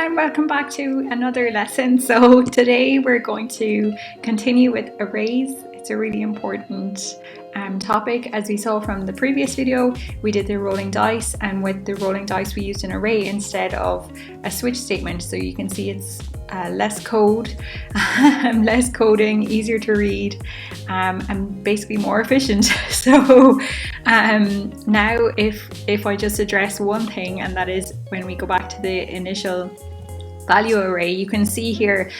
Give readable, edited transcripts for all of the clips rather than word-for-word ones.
and welcome back to another lesson. So today we're going to continue with arrays. It's a really important topic. As we saw from the previous video, we did the rolling dice, and with the rolling dice we used an array instead of a switch statement. So you can see it's less code, less coding, easier to read, and basically more efficient. So now if I just address one thing, and that is when we go back to the initial value array, you can see here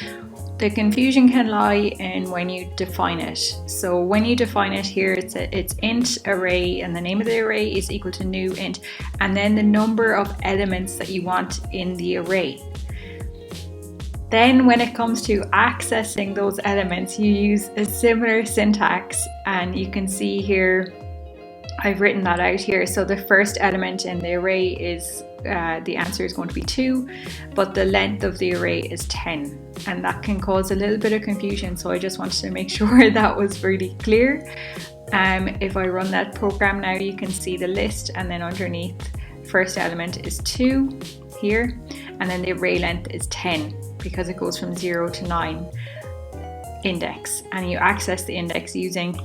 the confusion can lie in when you define it. So when you define it here, it's int array, and the name of the array is equal to new int, and then the number of elements that you want in the array. Then when it comes to accessing those elements, you use a similar syntax, and you can see here I've written that out here. So the first element in the array is the answer is going to be 2, but the length of the array is 10, and that can cause a little bit of confusion. So I just wanted to make sure that was really clear. If I run that program now, you can see the list, and then underneath first element is 2 here, and then the array length is 10 because it goes from 0 to 9 index, and you access the index using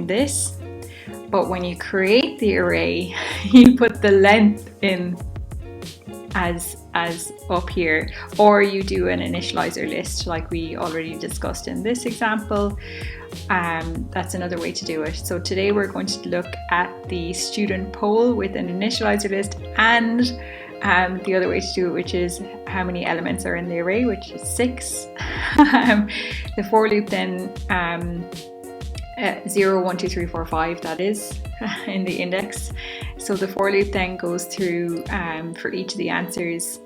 this. But when you create the array, you put the length in as up here, or you do an initializer list like we already discussed in this example. That's another way to do it. So today we're going to look at the student poll with an initializer list, and the other way to do it, which is how many elements are in the array, which is 6. The for loop then 0, 1, 2, 3, 4, 5, that is in the index. So the for loop then goes through for each of the answers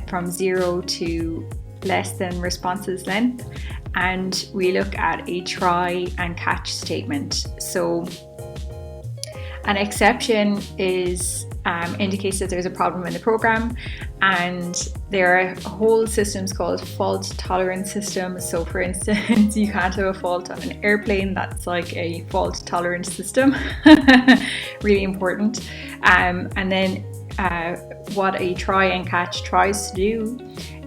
from 0 to less than responses length, and we look at a try and catch statement. So an exception is indicates that there's a problem in the program, and there are whole systems called fault tolerance systems. So for instance, you can't have a fault on an airplane. That's like a fault tolerance system. Really important. And then what a try and catch tries to do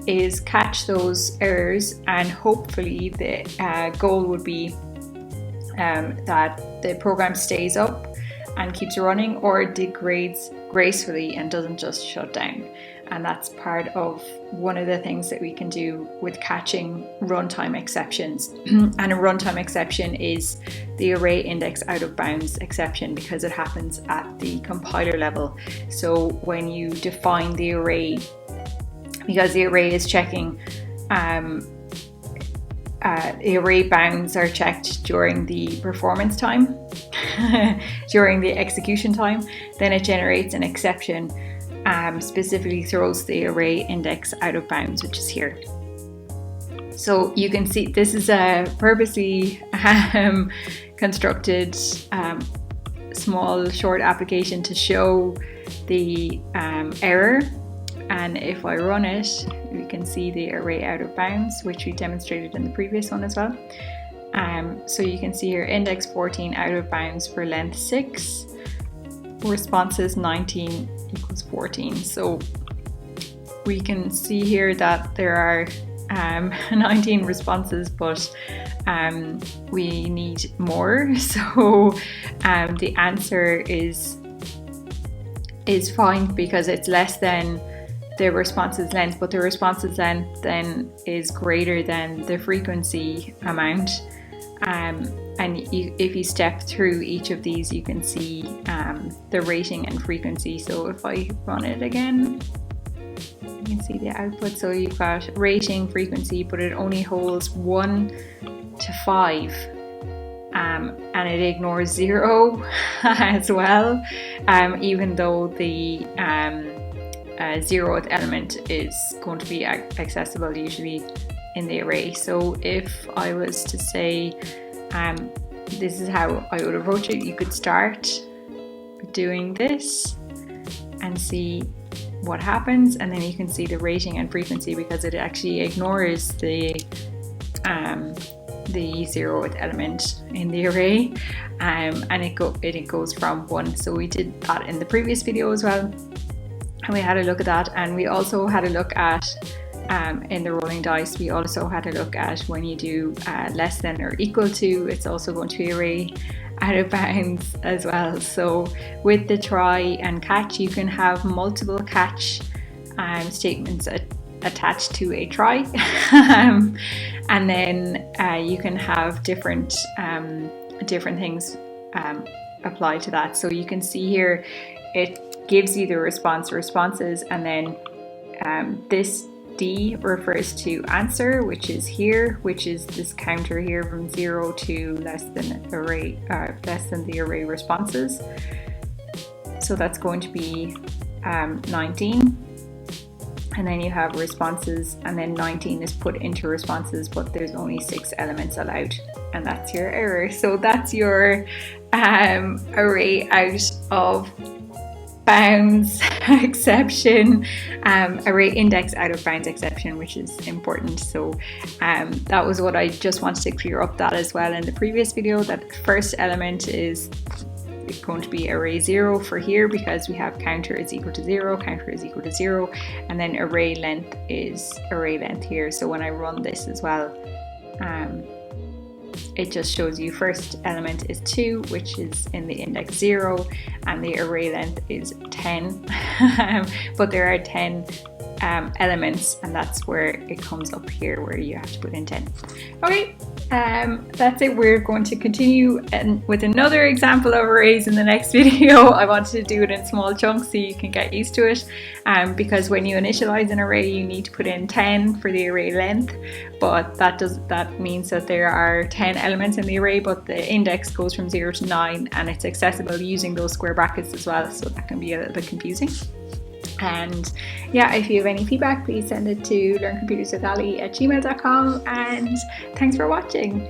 is catch those errors, and hopefully the goal would be that the program stays up and keeps running, or degrades gracefully and doesn't just shut down. And that's part of one of the things that we can do with catching runtime exceptions. And a runtime exception is the array index out of bounds exception, because it happens at the compiler level. So when you define the array, because the array is checking the array bounds are checked during the performance time, during the execution time, then it generates an exception, specifically throws the array index out of bounds, which is here. So you can see this is a purposely constructed small short application to show the error. And if I run it, we can see the array out of bounds, which we demonstrated in the previous one as well. So you can see here index 14 out of bounds for length 6, responses 19 equals 14. So we can see here that there are 19 responses, but we need more. So the answer is fine because it's less than the responses length, but the responses length then is greater than the frequency amount. And if you step through each of these, you can see the rating and frequency. So if I run it again, you can see the output. So you've got rating, frequency, but it only holds 1 to 5. And it ignores 0 as well, even though the 0th element is going to be accessible usually in the array. So if I was to say this is how I would approach it, you could start doing this and see what happens, and then you can see the rating and frequency because it actually ignores the 0th element in the array, and it goes from 1. So we did that in the previous video as well. And we had a look at that, and we also had a look at in the rolling dice, we also had a look at when you do less than or equal to, it's also going to be array out of bounds as well. So with the try and catch, you can have multiple catch statements attached to a try, and then you can have different things apply to that. So you can see here it gives you the response or responses, and then this D refers to answer, which is here, which is this counter here from 0 to less than the array responses. So that's going to be 19. And then you have responses, and then 19 is put into responses, but there's only 6 elements allowed, and that's your error. So that's your array out of bounds exception, array index out of bounds exception, which is important. So that was what I just wanted to clear up that as well in the previous video, that first element is going to be array 0 for here, because we have counter is equal to 0, counter is equal to 0, and then array length is array length here. So when I run this as well, it just shows you first element is 2, which is in the index 0, and the array length is 10, but there are 10 elements, and that's where it comes up here where you have to put in 10. Okay, that's it. We're going to continue with another example of arrays in the next video. I wanted to do it in small chunks so you can get used to it, because when you initialize an array you need to put in 10 for the array length, but that means that there are 10 elements in the array, but the index goes from 0 to 9, and it's accessible using those square brackets as well, so that can be a little bit confusing. And yeah, if you have any feedback, please send it to learncomputerswithali@gmail.com, and thanks for watching.